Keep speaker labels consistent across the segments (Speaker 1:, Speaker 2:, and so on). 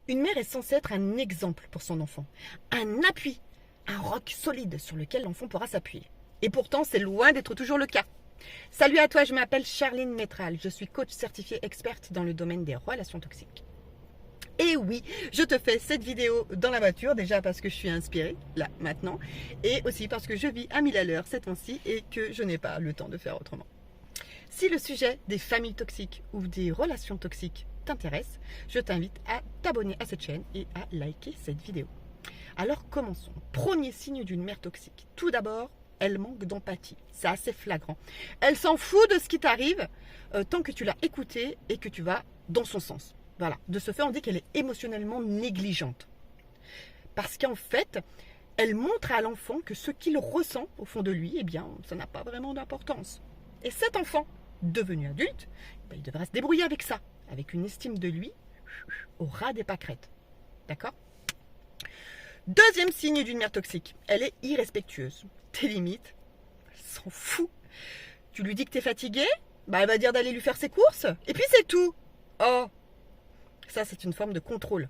Speaker 1: Une mère est censée être un exemple pour son enfant, un appui, un roc solide sur lequel l'enfant pourra s'appuyer. Et pourtant, c'est loin d'être toujours le cas. Salut à toi, je m'appelle Charline Métral, je suis coach certifiée experte dans le domaine des relations toxiques. Et oui, je te fais cette vidéo dans la voiture, déjà parce que je suis inspirée, là, maintenant, et aussi parce que je vis à 1000 à l'heure cette fois-ci et que je n'ai pas le temps de faire autrement. Si le sujet des familles toxiques ou des relations toxiques t'intéresse, je t'invite à t'abonner à cette chaîne et à liker cette vidéo. Alors commençons. Premier signe d'une mère toxique. Tout d'abord, elle manque d'empathie. C'est assez flagrant. Elle s'en fout de ce qui t'arrive tant que tu l'as écoutée et que tu vas dans son sens. Voilà. De ce fait, on dit qu'elle est émotionnellement négligente. Parce qu'en fait, elle montre à l'enfant que ce qu'il ressent au fond de lui, eh bien, ça n'a pas vraiment d'importance. Et cet enfant, devenu adulte, il devra se débrouiller avec ça, avec une estime de lui au ras des pâquerettes. D'accord ? Deuxième signe d'une mère toxique, elle est irrespectueuse. Tes limites, elle s'en fout. Tu lui dis que t'es fatigué, elle va dire d'aller lui faire ses courses, et puis c'est tout. Oh, ça c'est une forme de contrôle.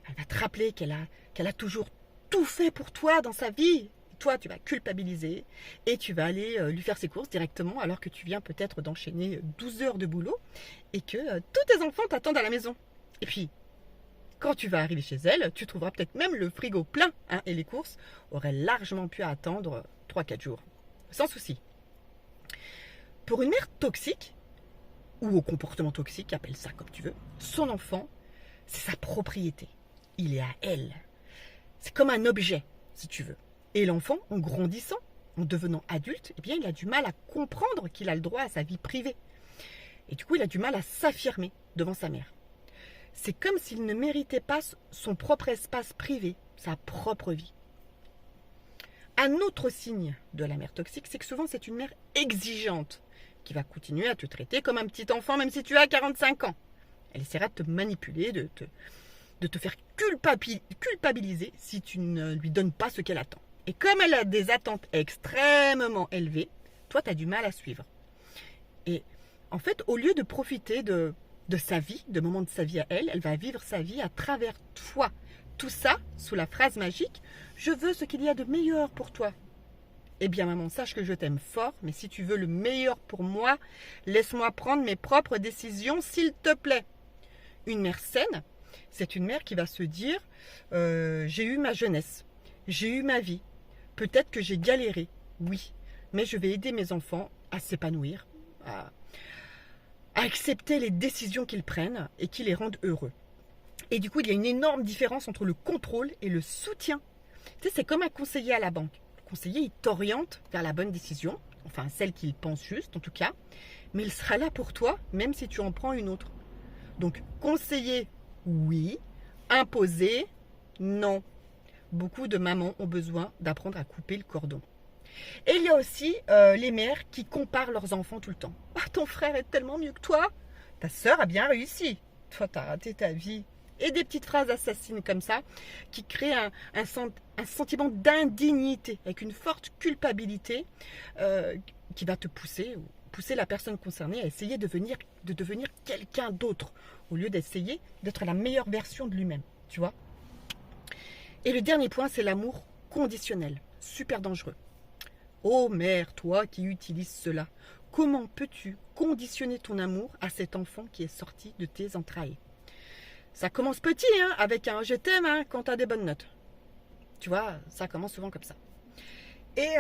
Speaker 1: Elle va te rappeler qu'elle a toujours tout fait pour toi dans sa vie. Toi, tu vas culpabiliser et tu vas aller lui faire ses courses directement alors que tu viens peut-être d'enchaîner 12 heures de boulot et que tous tes enfants t'attendent à la maison. Et puis, quand tu vas arriver chez elle, tu trouveras peut-être même le frigo plein et les courses auraient largement pu attendre 3-4 jours. Sans souci. Pour une mère toxique, ou au comportement toxique, appelle ça comme tu veux, son enfant, c'est sa propriété. Il est à elle. C'est comme un objet, si tu veux. Et l'enfant, en grandissant, en devenant adulte, eh bien, il a du mal à comprendre qu'il a le droit à sa vie privée. Et du coup, il a du mal à s'affirmer devant sa mère. C'est comme s'il ne méritait pas son propre espace privé, sa propre vie. Un autre signe de la mère toxique, c'est que souvent c'est une mère exigeante, qui va continuer à te traiter comme un petit enfant, même si tu as 45 ans. Elle essaiera de te manipuler, de te faire culpabiliser si tu ne lui donnes pas ce qu'elle attend. Et comme elle a des attentes extrêmement élevées, toi, tu as du mal à suivre. Et en fait, au lieu de profiter de sa vie, de moments de sa vie à elle, elle va vivre sa vie à travers toi. Tout ça sous la phrase magique « Je veux ce qu'il y a de meilleur pour toi ». Eh bien, maman, sache que je t'aime fort, mais si tu veux le meilleur pour moi, laisse-moi prendre mes propres décisions, s'il te plaît. Une mère saine, c'est une mère qui va se dire j'ai eu ma jeunesse, j'ai eu ma vie, peut-être que j'ai galéré, oui, mais je vais aider mes enfants à s'épanouir, à accepter les décisions qu'ils prennent et qui les rendent heureux. Et du coup, il y a une énorme différence entre le contrôle et le soutien. Tu sais, c'est comme un conseiller à la banque. Le conseiller, il t'oriente vers la bonne décision, enfin celle qu'il pense juste en tout cas, mais il sera là pour toi, même si tu en prends une autre. Donc, conseiller, oui. Imposer, non. Beaucoup de mamans ont besoin d'apprendre à couper le cordon. Et il y a aussi les mères qui comparent leurs enfants tout le temps. Ah, ton frère est tellement mieux que toi. Ta sœur a bien réussi. Toi, t'as raté ta vie. Et des petites phrases assassines comme ça qui créent un sentiment d'indignité avec une forte culpabilité qui va te pousser la personne concernée à essayer de devenir quelqu'un d'autre au lieu d'essayer d'être la meilleure version de lui-même, tu vois. Et le dernier point, c'est l'amour conditionnel, super dangereux. Oh mère, toi qui utilises cela, comment peux-tu conditionner ton amour à cet enfant qui est sorti de tes entrailles? Ça commence petit, avec un je t'aime quand tu as des bonnes notes. Tu vois, ça commence souvent comme ça. Et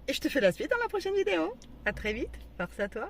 Speaker 1: je te fais la suite dans la prochaine vidéo. À très vite, force à toi.